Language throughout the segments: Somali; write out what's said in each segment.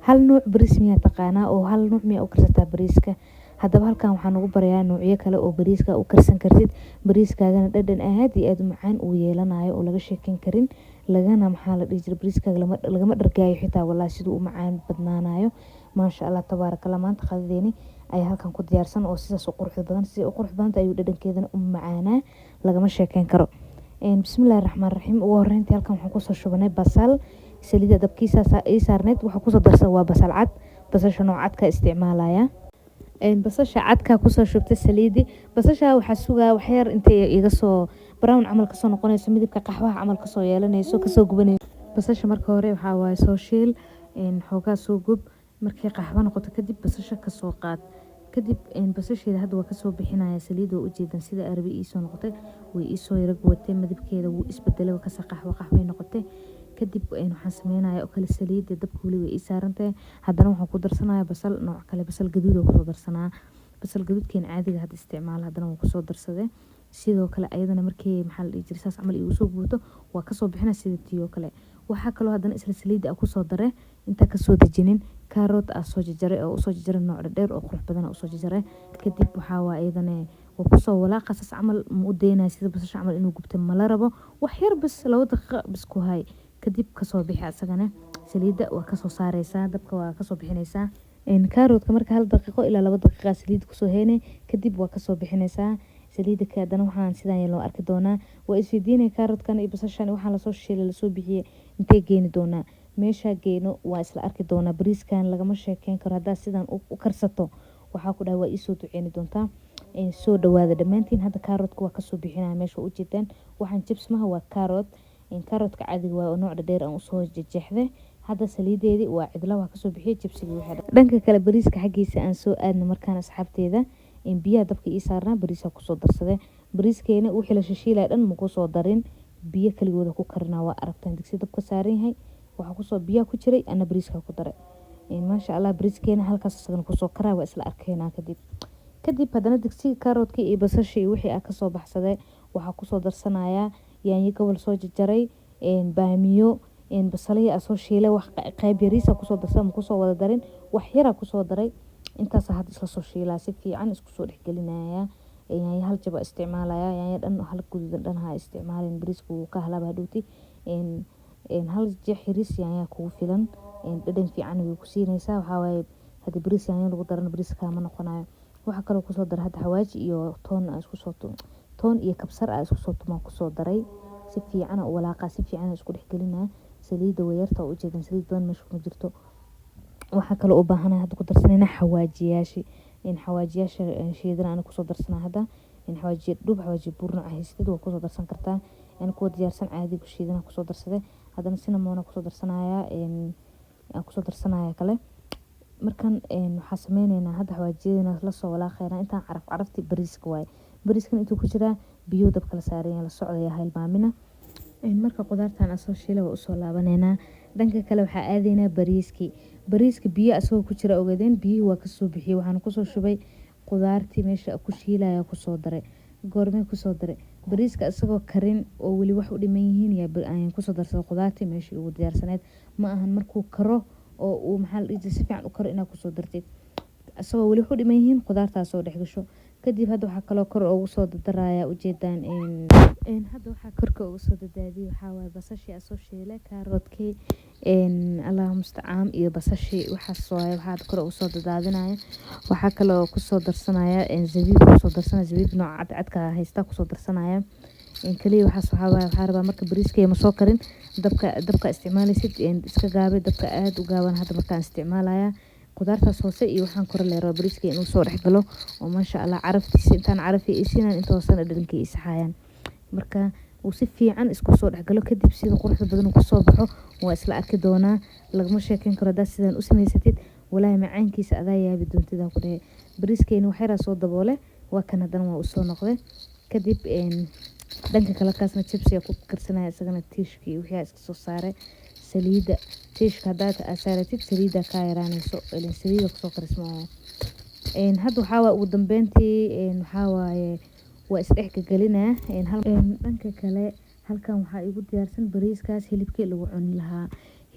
hal nooc bariis miyaa taqaanaa oo hal nooc miyaa u karsataa bariiska haddaba halkan waxaan ugu barayaa noocyo kale oo bariiska u karsan kartid bariiskaagana dhadhan aad iyo aad u macaan uu yeelanayo oo laga sheekeyn karin lagana maxaa la dhihi jiray bariiskaaga lagama dhargaayo xitaa wallahi siduu u macaan badnaanayo maasha allah tabaarakallah maanta qadadeeni ayaa halkan ku diyaarsan oo sidaas u qurux badan si u qurux badan ayuu dhadhankeedana u macaanaa lagama sheekeyn karo bismillaahir rahmaanir rahiim ugu horeyntii halkan waxaan ku soo shubanay basal saliida dabkiisa ay saarneed waxa ku soo darsan waa basal cad basasha noocadka isticmaalaya basasha cadka ku soo shubtay saliidi basasha waxa sugaa wax yar intay iga soo brown camal ka soo noqonayso midabka qaxwaha camal ka soo yeelanayso ka soo gubanayso basasha marka hore waxa waa soo shiil xoogaa soo gub markay qaxwa noqoto kadib basasha ka soo qaad kadib basasheeda hadda waa ka soo bixinaya saliid oo u jeedan sida arabi ii soo noqotay way ii soo yara guwatay midabkeeda wuu isbedelay ka soo qaxwa noqotay kadib waxaan sameynaya oo kale saliid dabka wali way ii saarantay haddana waxaan ku darsanaya basal nooc kale basal gaduud oo ku soo darsanaa basal gaduudkeen caadiga hadda isticmaal haddana waan ku soo darsaday sidoo kale ayadana markii maxaa la dhihi jiray saas camal igu soo guuto waa ka soo bixinaa sida tiyo kale waxa kale haddana isla saliida ku soo daray inta ka soo dajinin carrot soo jajaray oo soo jajaray nooc dheer oo qurux badan oo soo jajaray kadib waxa waa ayadana waa ku soo walaaqa saas camal u deynaa sida basasha camal inuu gubto ma la rabo wax yar bas 2 daqiiqo bas ku hay kadib ka soo bixi asagana saliida waa ka soo saaraysaa dabka waa ka soo bixinaysaa carrotka marka 1 daqiiqo ilaa 2 daqiiqo saliid ku soo heynay kadib waa ka soo bixinaysaa saliida ka hadana waxaan sidaan loo arki doonaa waa isfidiinay carrotkan iyo basashan waxaan la soo shiilay la soo bixiyay intee geeni doonaa meesha geeno waa isla arki doonaa bariiskan lagama sheekeyn karo hadaa sidaan u karsato waxa ku dhahay waa ii soo duceeni doontaa soo dhawaada dhamaantiin hadda carrotka waa ka soo bixinaa meesha u jeedaan waxaan chips maha waa carrotka caadiga waa nooc dheer aan u soo jeexday hadda saliideedii waa cidla waa ka soo bixiyay chipsiga wixii dhanka kale bariiska xaqiisa aan soo aadna markaan asxaabteeda biyaha dabka ii saarnaa bariiska ku soo darsaday bariiskeena wixii la shishiilay dhan ma ku soo darin biyo kaligooda ku karina waa aragtaan digsi dabka saaran yahay waxa ku soo biyo ku jiray ana bariiska ku daray maasha allah bariiskeena halkaas asagana ku soo karaa waa isla arkeenaa kadib hadana digsiga carrotka iyo basasha iyo wixii ka soo baxsaday waxa ku soo darsanaya yaanyo gobol soo jajaray baamiyo basaliya soo shiilay wax qayb yariisa ku soo darsan ku soo wada darin wax yar ku soo daray intaas hadda isla soo shiilaa si fiican isku soo dhexgelinaya yaanyo hal jaba isticmaalaya yaanyo dhan hal guduudan dhan ha isticmaalin bariisku ka halaba dhowti hal jeex yariis yaanyo kugu filan dhadhan fiican way ku siinaysaa waxa way hadda bariis yaanyo lagu daran bariiska ma noqonayo waxa kale ku soo dar hadda xawaaji iyo toon iyo kabsar isku soo tumaa ku soo daray si fiican oo walaaqa si fiican isku dhexgelinaa saliida weerta oo jeedan saliid badan meesha ku jirto waxa kale oo baahanahay hadda ku darsanayna xawaajiyaasha sheedana aan ku soo darsanaa hadda xawaaji dhub xawaaji burna haystid waa ku soo darsan kartaa ku diyaarsan caadi ku sheedana ku soo darsaday hadana cinnamon ku soo darsanaya ku soo darsanaya kale markan waxa sameeynayna hadda xawaajiyadana la soo walaaqayna intaan carafti bariiska waay bariiskan intuu ku jira biyo dabka la saareen la socdaya hilmaamina marka qudaartan soo shiilay waa u soo laabanayna dhanka kale waxa aadaynaa bariiska biyo asoo ku jira ogaadeen biyo waa ka soo bixiyay waxaan ku soo shubay qudaartii meesha ku shiilaya ku soo daray goormay ku soo daray bariiska asagoo karin oo wali wax u dhiman yihiin ayaan ku soo darsaday qudaartii meesha ugu diyaarsaneed ma ahan markuu karo oo uu maxaa la dhigay si fiican u karo inaad ku soo dartid asagoo wali wax u dhiman yihiin qudaartaas oo dhex gasho kadib hadda waxa kale kor ugu soo daraya ujeedaan hadda waxa korka ugu soo dadaadiyay waxa way basasha soo shiilay carrotkii allah musta'an iyo basasha waxa kor ugu soo dadaadinaya waxa kale oo ku soo darsanaya zabiib ku soo darsanaya zabiib nooc cadka haysta ku soo darsanaya kaliya waxa rabaa marka bariiska ma soo karin dabka isticmaalaysid iska gaabay dabka aad u gaaban hadda markaan isticmaalaya qudaartaas hoose iyo waxaan kor leeyahay bariiska inuu soo dhex galo oo maasha allah caraftiisa intaan carafi isiinaan inta hoosana dhadhanka isaxayaan marka uu si fiican isku soo dhex galo kadib sida quruxda badan ku soo baxo waa isla arki doonaa lagama sheekeyn karo daa sidaan u sameysatid walaahi macaankiisa adaa yaabi doontida ku dhahay bariiskeena wax yar soo daboole waa kan hadan waa u soo noqday kadib dhanka kale kaasna chips ku karsanaya isagana tiishkii wixii iska soo saaray saliida tiishka hadaad asaaratid saliida ka yaraanayso ilaa saliida ku soo karismo hadda waxa ugu dambeyntii waxa waaye waa isdhex galinaa dhanka kale halkan waxa igu diyaarsan bariiskaas hilibkii lagu cuni lahaa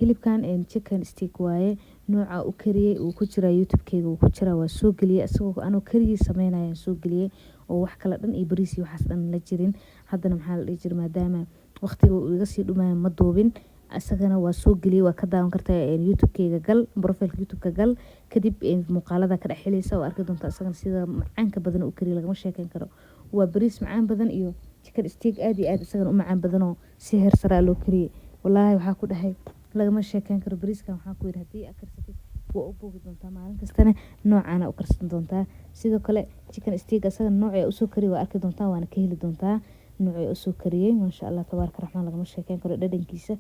hilibkan chicken steak waaye nooca u kariyay uu ku jira youtube-keyga uu ku jira waa soo geliyay asagoo anoo kariyay sameynayaan soo geliyay oo wax kala dhan iyo bariis iyo waxaas dhan la jirin haddana maxaa la dhihi jiray maadaama waqtiga uu iga sii dhumayo ma duubin asagana waa soo geliyay waa ka daawan kartaa youtube-keyga gal profile youtube-ka gal kadib muuqaalada ka dhex helaysa oo arki doonta asagana sida macaanka badan u kariyay lagama sheekeyn karo waa bariis macaan badan iyo chicken steak aad iyo aad isagana u macaan badan oo si heer sare loo kariyay wallaahi waxaa ku dhahay lagama sheekeyn karo bariiskan waxaa ku yiri haddii aad karsatid waa u boogi doontaa maalin kastana noocaana u karsan doontaa sidoo kale chicken steak asagana noocee usoo kariyay waa arki doontaa waana ka heli doontaa noocee usoo kariyay maasha allah tabaaraka raxmaan lagama sheekeyn karo dhadhankiisa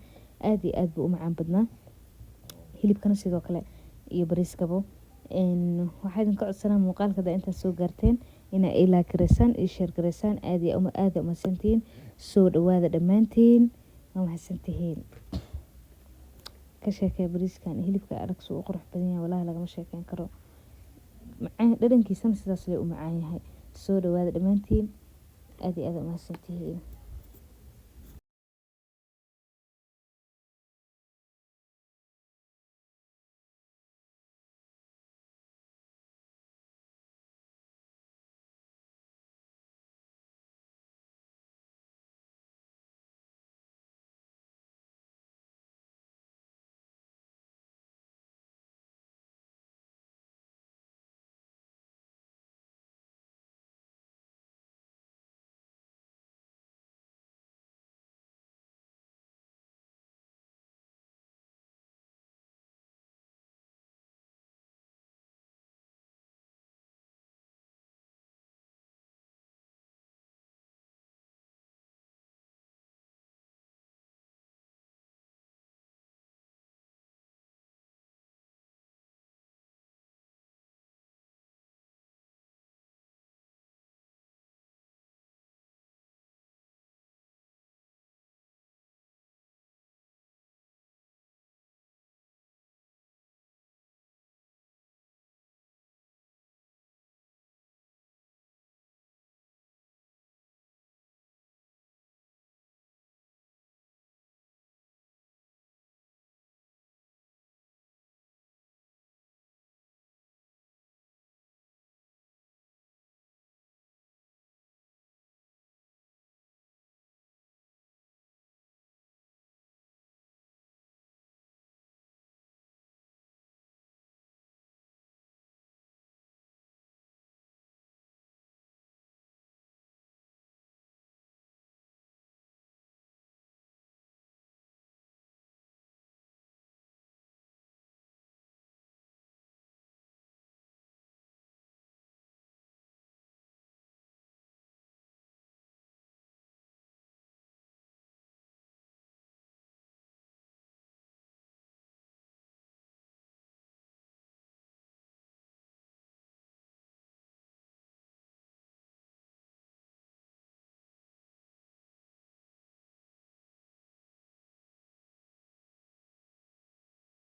aad iyo aad buu u macaan badnaa hilibkana sidoo kale iyo bariiskaba waxaa idinka codsanaa muuqaalka haddaa intaas soo gaarteen inaa ay like gareysaan iyo share gareysaan aad iyo aad umahadsantihiin soo dhawaada dhammaantiin waa mahadsantihiin ka sheekee bariiskan hilibka arag suu u qurux badan yahay wallaahi lagama sheekeyn karo macaan dhadhankiisana sidaas lay u macaan yahay soo dhawaada dhammaantiin aad iyo aad umahadsantihiin